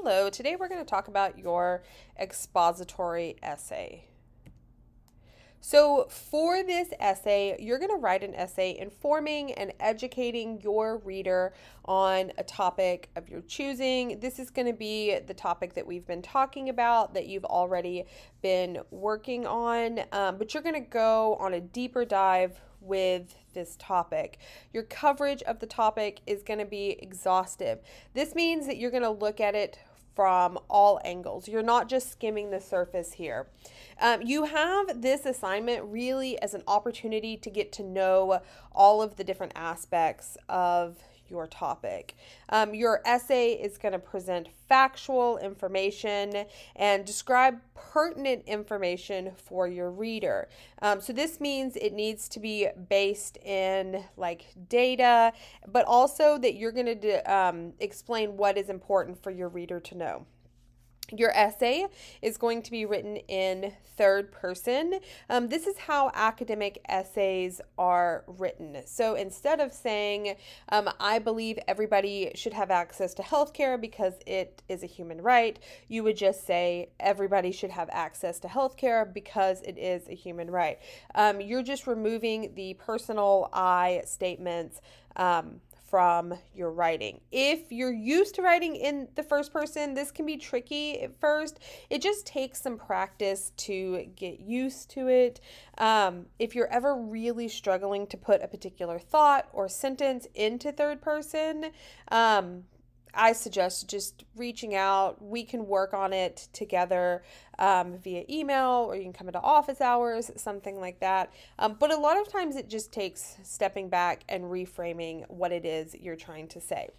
Hello, today we're going to talk about your expository essay. So for this essay, you're going to write an essay informing and educating your reader on a topic of your choosing. This is going to be the topic that we've been talking about, that you've already been working on, but you're going to go on a deeper dive with this topic. Your coverage of the topic is going to be exhaustive. This means that you're going to look at it from all angles. You're not just skimming the surface here. You have this assignment really as an opportunity to get to know all of the different aspects of your topic. Your essay is going to present factual information and describe pertinent information for your reader. So this means it needs to be based in like data, but also that you're going to explain what is important for your reader to know. Your essay is going to be written in third person. This is how academic essays are written. So instead of saying, I believe everybody should have access to healthcare because it is a human right, you would just say everybody should have access to healthcare because it is a human right. You're just removing the personal I statements from your writing. If you're used to writing in the first person, this can be tricky at first. It just takes some practice to get used to it. If you're ever really struggling to put a particular thought or sentence into third person, I suggest just reaching out. We can work on it together via email, or you can come into office hours, something like that. But a lot of times it just takes stepping back and reframing what it is you're trying to say.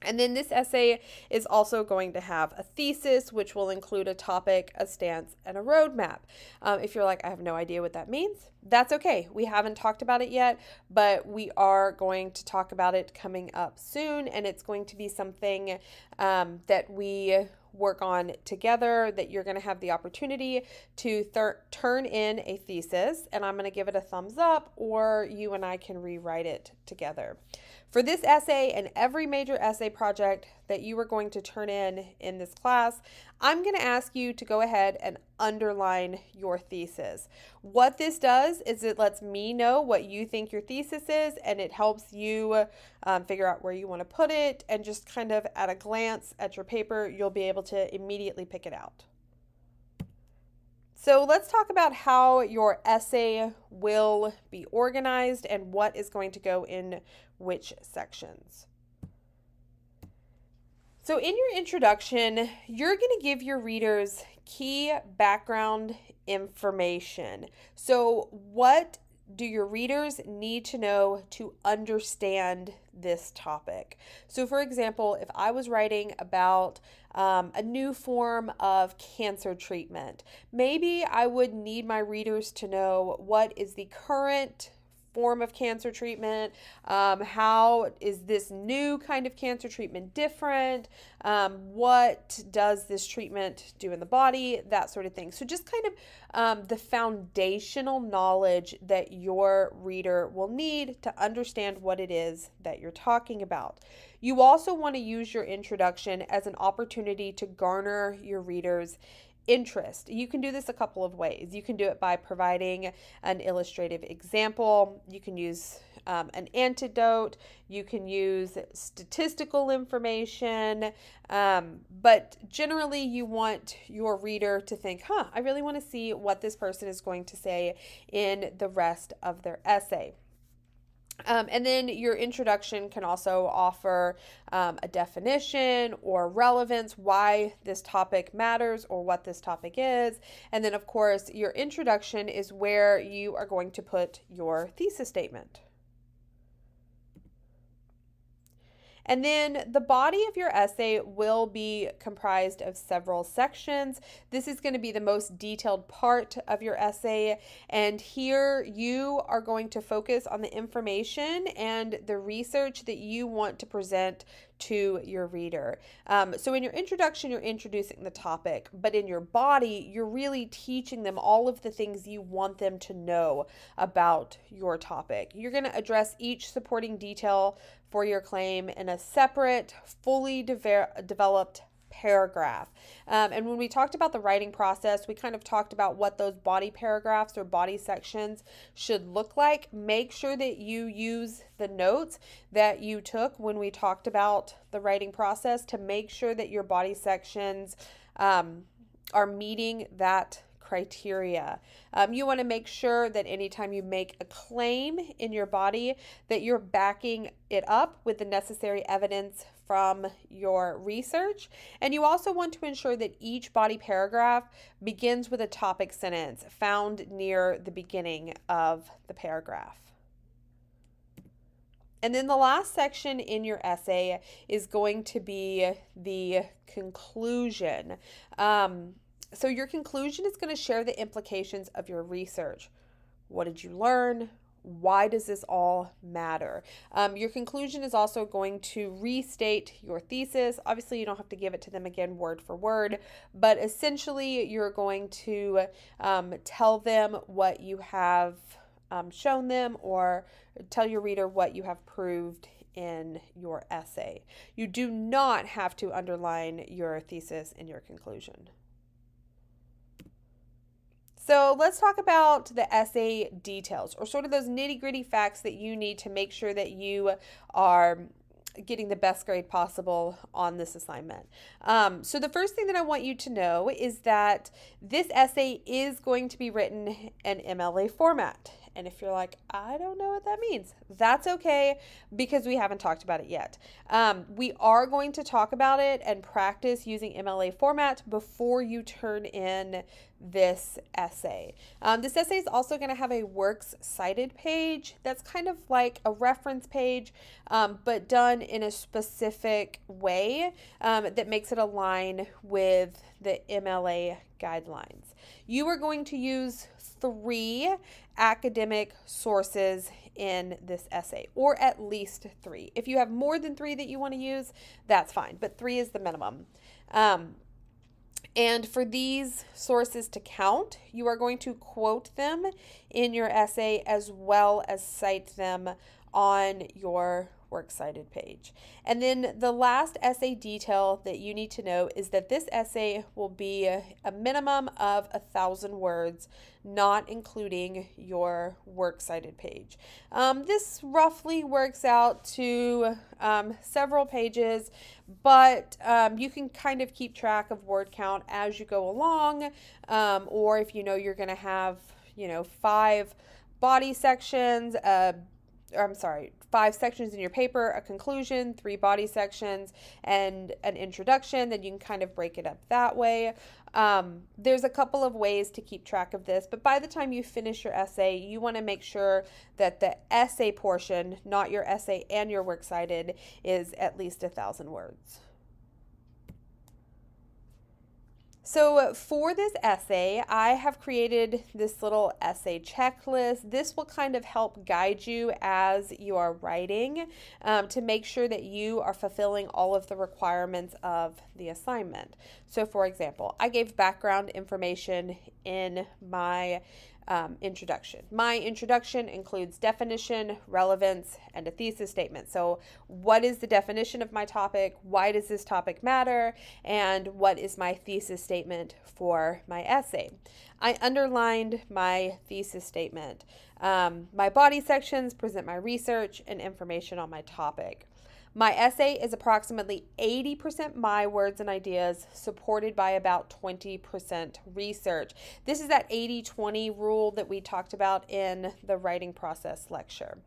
And then this essay is also going to have a thesis, which will include a topic, a stance, and a roadmap. If you're like, I have no idea what that means, that's okay. We haven't talked about it yet, but we are going to talk about it coming up soon, and it's going to be something that we work on together, that you're going to have the opportunity to turn in a thesis, and I'm going to give it a thumbs up, or you and I can rewrite it together. For this essay and every major essay project that you are going to turn in this class, I'm going to ask you to go ahead and underline your thesis. What this does is it lets me know what you think your thesis is, and it helps you figure out where you want to put it, and just kind of at a glance at your paper, you'll be able to immediately pick it out. So let's talk about how your essay will be organized and what is going to go in which sections. So in your introduction, you're going to give your readers key background information. So what do your readers need to know to understand this topic? So for example, if I was writing about a new form of cancer treatment, maybe I would need my readers to know what is the current form of cancer treatment, how is this new kind of cancer treatment different, what does this treatment do in the body, that sort of thing. So just kind of the foundational knowledge that your reader will need to understand what it is that you're talking about. You also want to use your introduction as an opportunity to garner your readers' interest. You can do this a couple of ways. You can do it by providing an illustrative example. You can use an anecdote. You can use statistical information. But generally, you want your reader to think, I really want to see what this person is going to say in the rest of their essay. And then your introduction can also offer a definition or relevance, why this topic matters or what this topic is. And then, of course, your introduction is where you are going to put your thesis statement. And then the body of your essay will be comprised of several sections. This is going to be the most detailed part of your essay. And here you are going to focus on the information and the research that you want to present to your reader. So in your introduction, you're introducing the topic, but in your body, you're really teaching them all of the things you want them to know about your topic. You're going to address each supporting detail for your claim in a separate, fully developed paragraph. And when we talked about the writing process, we kind of talked about what those body paragraphs or body sections should look like. Make sure that you use the notes that you took when we talked about the writing process to make sure that your body sections are meeting that criteria. You want to make sure that anytime you make a claim in your body that you're backing it up with the necessary evidence from your research. And you also want to ensure that each body paragraph begins with a topic sentence found near the beginning of the paragraph. And then the last section in your essay is going to be the conclusion. So your conclusion is going to share the implications of your research. What did you learn? Why does this all matter? Your conclusion is also going to restate your thesis. Obviously, you don't have to give it to them again word for word, but essentially you're going to tell them what you have shown them, or tell your reader what you have proved in your essay. You do not have to underline your thesis in your conclusion. So let's talk about the essay details, or sort of those nitty-gritty facts that you need to make sure that you are getting the best grade possible on this assignment. So the first thing that I want you to know is that this essay is going to be written in MLA format. And if you're like, I don't know what that means, that's okay, because we haven't talked about it yet. We are going to talk about it and practice using MLA format before you turn in this essay. This essay is also going to have a works cited page that's kind of like a reference page, but done in a specific way that makes it align with the MLA guidelines. You are going to use 3 academic sources in this essay, or at least 3. If you have more than 3 that you want to use, that's fine, but 3 is the minimum. And for these sources to count, you are going to quote them in your essay as well as cite them on your works cited page. And then the last essay detail that you need to know is that this essay will be a minimum of 1,000 words, not including your works cited page. This roughly works out to several pages, but you can kind of keep track of word count as you go along, or if you know you're going to have 5 body sections, 5 sections in your paper, a conclusion, 3 body sections, and an introduction, then you can kind of break it up that way. There's a couple of ways to keep track of this, but by the time you finish your essay, you want to make sure that the essay portion, not your essay and your works cited, is at least 1,000 words. So for this essay, I have created this little essay checklist. This will kind of help guide you as you are writing to make sure that you are fulfilling all of the requirements of the assignment. So for example, I gave background information in my introduction. My introduction includes definition, relevance, and a thesis statement. So what is the definition of my topic? Why does this topic matter? And what is my thesis statement for my essay? I underlined my thesis statement. My body sections present my research and information on my topic. My essay is approximately 80% my words and ideas, supported by about 20% research. This is that 80-20 rule that we talked about in the writing process lecture.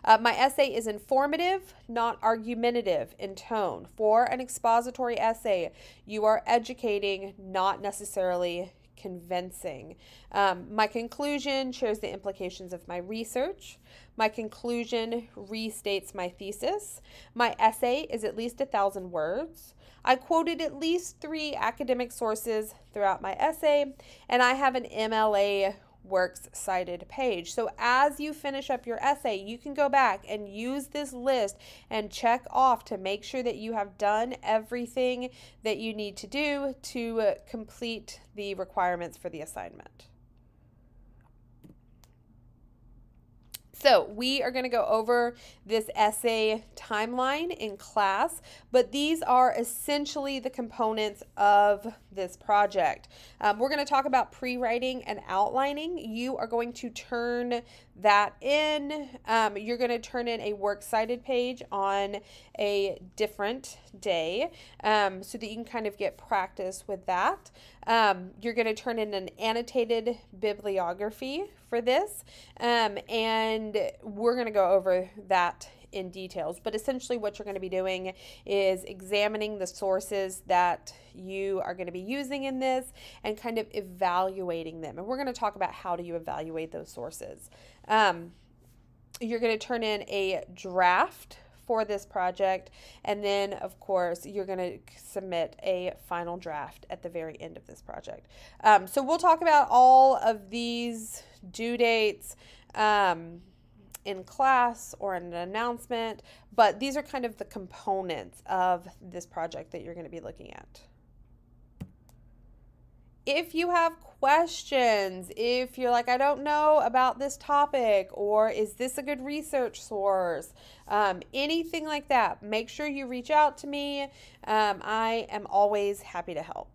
My essay is informative, not argumentative in tone. For an expository essay, you are educating, not necessarily convincing. My conclusion shares the implications of my research. My conclusion restates my thesis. My essay is at least 1,000 words. I quoted at least 3 academic sources throughout my essay, and I have an MLA works cited page. So as you finish up your essay, you can go back and use this list and check off to make sure that you have done everything that you need to do to complete the requirements for the assignment. So we are going to go over this essay timeline in class, but these are essentially the components of this project. We're going to talk about pre-writing and outlining. You are going to turn that in. You're going to turn in a works cited page on a different day so that you can kind of get practice with that. You're going to turn in an annotated bibliography for this, and we're going to go over that in details. But essentially what you're going to be doing is examining the sources that you are going to be using in this and kind of evaluating them. And we're going to talk about how do you evaluate those sources. You're going to turn in a draft for this project, and then of course you're going to submit a final draft at the very end of this project. So we'll talk about all of these due dates in class or in an announcement, but these are kind of the components of this project that you're going to be looking at. If you have questions, if you're like, I don't know about this topic, or is this a good research source, anything like that, make sure you reach out to me. I am always happy to help.